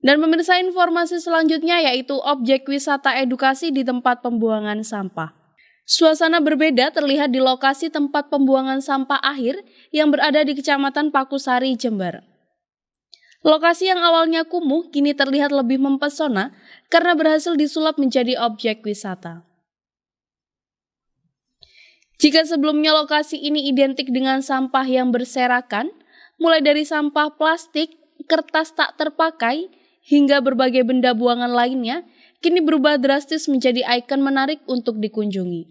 Dan pemirsa, informasi selanjutnya yaitu objek wisata edukasi di tempat pembuangan sampah. Suasana berbeda terlihat di lokasi tempat pembuangan sampah akhir yang berada di Kecamatan Pakusari, Jember. Lokasi yang awalnya kumuh kini terlihat lebih mempesona karena berhasil disulap menjadi objek wisata. Jika sebelumnya lokasi ini identik dengan sampah yang berserakan, mulai dari sampah plastik, kertas tak terpakai, hingga berbagai benda buangan lainnya, kini berubah drastis menjadi ikon menarik untuk dikunjungi.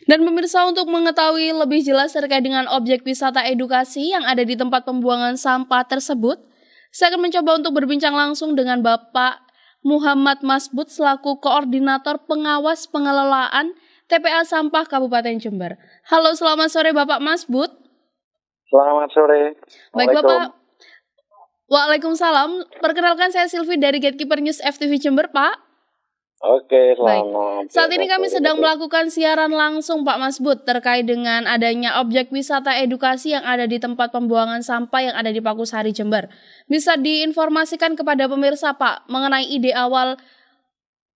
Dan pemirsa, untuk mengetahui lebih jelas terkait dengan objek wisata edukasi yang ada di tempat pembuangan sampah tersebut, saya akan mencoba untuk berbincang langsung dengan Bapak Muhammad Masbud selaku Koordinator Pengawas Pengelolaan TPA Sampah Kabupaten Jember. Halo, selamat sore Bapak Masbud. Selamat sore. Baik Bapak. Waalaikumsalam. Perkenalkan, saya Silvi dari Gatekeeper News FTV Jember, Pak. Oke, selamat. Baik. Saat ini kami sedang melakukan siaran langsung Pak Masbud terkait dengan adanya objek wisata edukasi yang ada di tempat pembuangan sampah yang ada di Pakusari, Jember. Bisa diinformasikan kepada pemirsa Pak mengenai ide awal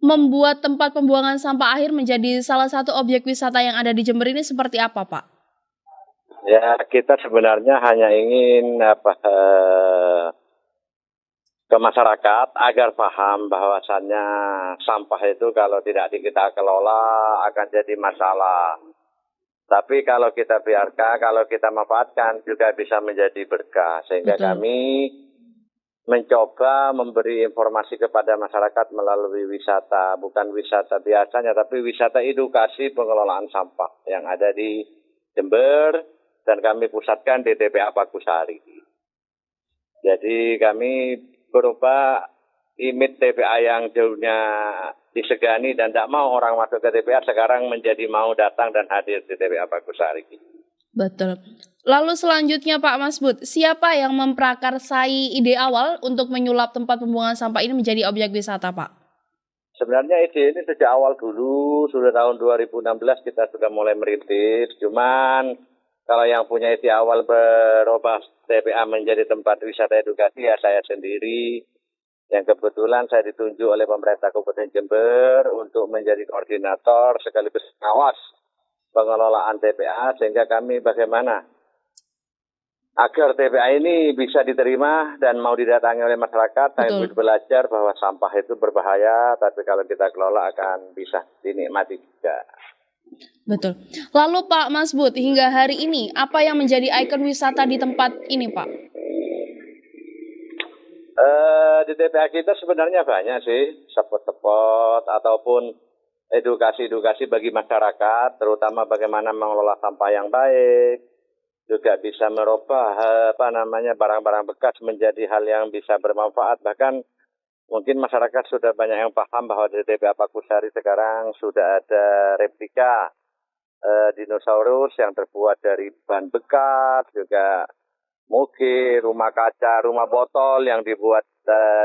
membuat tempat pembuangan sampah akhir menjadi salah satu objek wisata yang ada di Jember ini seperti apa, Pak? Ya, kita sebenarnya hanya ingin ke masyarakat agar paham bahwasannya sampah itu kalau tidak kita kelola akan jadi masalah. Tapi kalau kita biarkan, kalau kita manfaatkan juga bisa menjadi berkah. Sehingga kami mencoba memberi informasi kepada masyarakat melalui wisata, bukan wisata biasanya, tapi wisata edukasi pengelolaan sampah yang ada di Jember dan kami pusatkan di TPA Pakusari. Jadi kami berupa image TPA yang dulunya disegani dan tidak mau orang masuk ke TPA, sekarang menjadi mau datang dan hadir di TPA Pakusari. Betul. Lalu selanjutnya Pak Masbud, siapa yang memprakarsai ide awal untuk menyulap tempat pembuangan sampah ini menjadi objek wisata, Pak? Sebenarnya ide ini sejak awal dulu, sudah tahun 2016 kita sudah mulai merintis. Cuman kalau yang punya ide awal berubah TPA menjadi tempat wisata edukasi ya saya sendiri. Yang kebetulan saya ditunjuk oleh pemerintah Kabupaten Jember untuk menjadi koordinator sekaligus pengawas pengelolaan TPA, sehingga kami bagaimana agar TPA ini bisa diterima dan mau didatangi oleh masyarakat, sambil belajar bahwa sampah itu berbahaya, tapi kalau kita kelola akan bisa dinikmati juga. Betul. Lalu Pak Masbud, hingga hari ini apa yang menjadi ikon wisata di tempat ini, Pak? Di TPA kita sebenarnya banyak sih, spot-spot ataupun edukasi-edukasi bagi masyarakat, terutama bagaimana mengelola sampah yang baik. Juga bisa merubah barang-barang bekas menjadi hal yang bisa bermanfaat. Bahkan mungkin masyarakat sudah banyak yang paham bahwa di TPA Pakusari sekarang sudah ada replika dinosaurus yang terbuat dari bahan bekas, juga moge, rumah kaca, rumah botol yang dibuat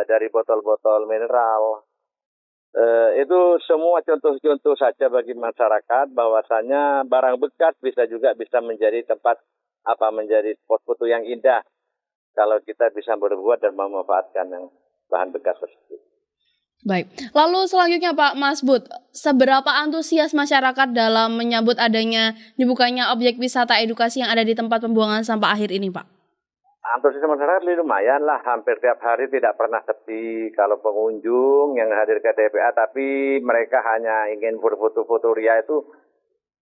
dari botol-botol mineral. Itu semua contoh-contoh saja bagi masyarakat bahwasanya barang bekas bisa menjadi tempat menjadi spot foto yang indah kalau kita bisa berbuat dan memanfaatkan yang bahan bekas tersebut. Baik, lalu selanjutnya Pak Masbud, seberapa antusias masyarakat dalam menyambut adanya dibukanya objek wisata edukasi yang ada di tempat pembuangan sampah akhir ini, Pak? Antusias masyarakat lumayan lah, hampir tiap hari tidak pernah sepi kalau pengunjung yang hadir ke TPA, tapi mereka hanya ingin berfoto-foto ria itu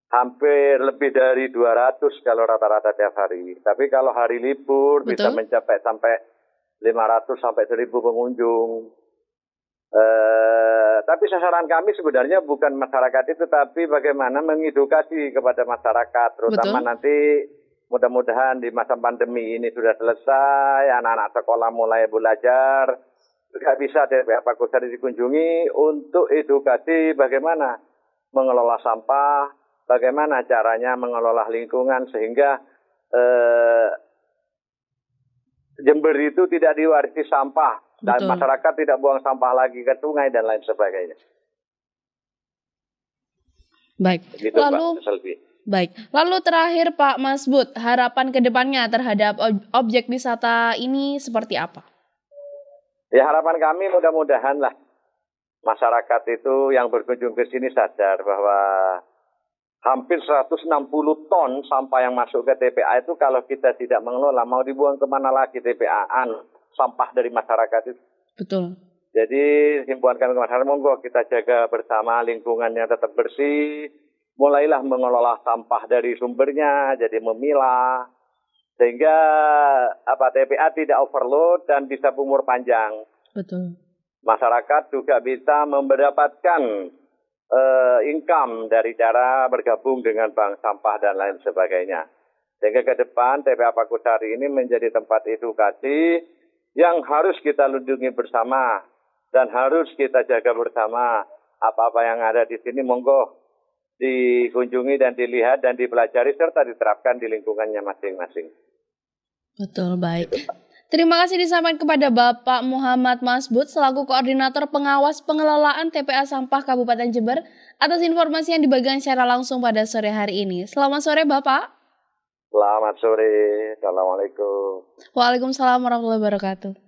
hampir lebih dari 200 kalau rata-rata tiap hari. Tapi kalau hari libur bisa mencapai sampai 500 sampai 1.000 pengunjung. Tapi sasaran kami sebenarnya bukan masyarakat itu, tapi bagaimana mengedukasi kepada masyarakat, terutama nanti mudah-mudahan di masa pandemi ini sudah selesai, anak-anak sekolah mulai belajar, juga bisa TPA Pakusari dikunjungi untuk edukasi bagaimana mengelola sampah, bagaimana caranya mengelola lingkungan sehingga Jember itu tidak diwarisi sampah dan masyarakat tidak buang sampah lagi ke sungai dan lain sebagainya. Baik. Begitu, Lalu terakhir Pak Masbud, harapan ke depannya terhadap objek wisata ini seperti apa? Ya harapan kami mudah-mudahan lah masyarakat itu yang berkunjung ke sini sadar bahwa hampir 160 ton sampah yang masuk ke TPA itu kalau kita tidak mengelola mau dibuang kemana lagi TPA-an sampah dari masyarakat itu. Betul. Jadi himbauan kami ke masyarakat, monggo kita jaga bersama lingkungannya tetap bersih. Mulailah mengelola sampah dari sumbernya, jadi memilah. Sehingga TPA tidak overload dan bisa berumur panjang. Betul. Masyarakat juga bisa mendapatkan income dari cara bergabung dengan bank sampah dan lain sebagainya. Sehingga ke depan TPA Pakusari ini menjadi tempat edukasi yang harus kita lindungi bersama. Dan harus kita jaga bersama. Apa-apa yang ada di sini monggo dikunjungi dan dilihat dan dipelajari serta diterapkan di lingkungannya masing-masing. Betul, baik. Terima kasih disampaikan kepada Bapak Muhammad Masbud selaku Koordinator Pengawas Pengelolaan TPA Sampah Kabupaten Jember atas informasi yang dibagikan secara langsung pada sore hari ini. Selamat sore Bapak. Selamat sore. Assalamualaikum. Waalaikumsalam warahmatullahi wabarakatuh.